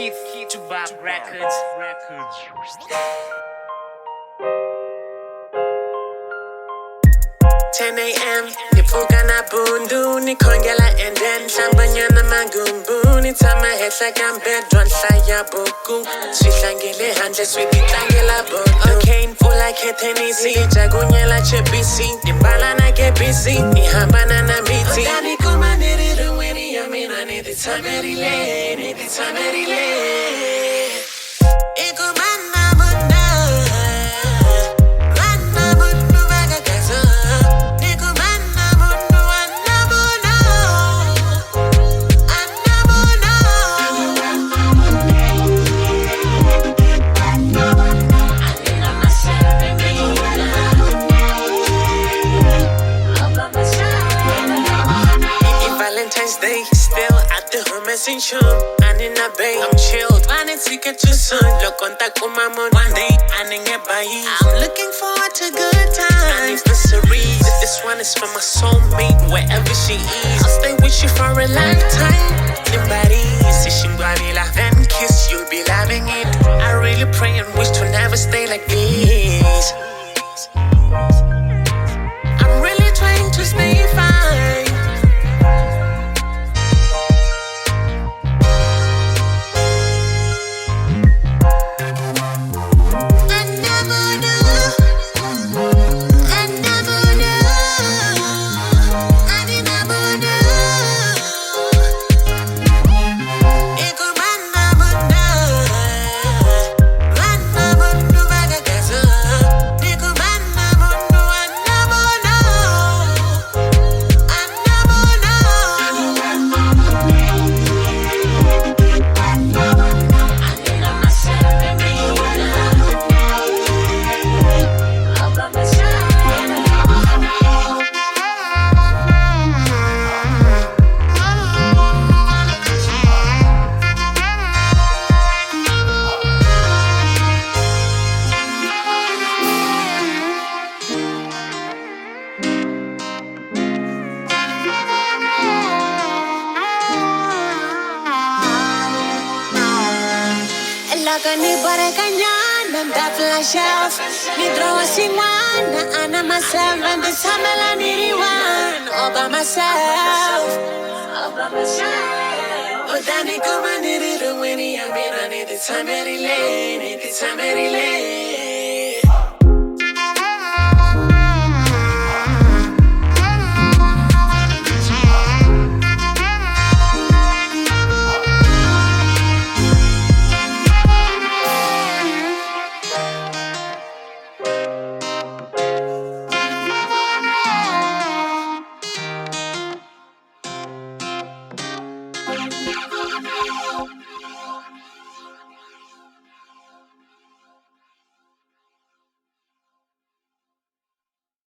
Tubob Records. 10 a.m. Nipuka na bundu Nikongela and then Hlambanyana magumbu Nitama hetla kambedwa Nhlaya boku Swihlangele handle Switlangela bodu Okay, nfula kethenisi Jagunyela chepisi Nimbala na kebisi Nihambana na miti Udani kuma niriru Weni ya mina Niti tamerile Niti tamerile Valentine's Day, still at the home message and in a bay, I'm chilled. Planning to get you soon. Look on that kumamon. One day, I didn't get by. I'm looking forward to good times. I need the series. This one is for my soulmate, wherever she is. I'll stay with you for a lifetime. Nobody says she gonna laugh and kiss. You'll be loving it. I really pray and wish to never stay like this. I'm really trying to stay fine. Ni barekanya that flash out. Ni draw a singwana ana myself and the samela ni one all by myself. Udani kuma niriru weni ya mina ni the tamerile.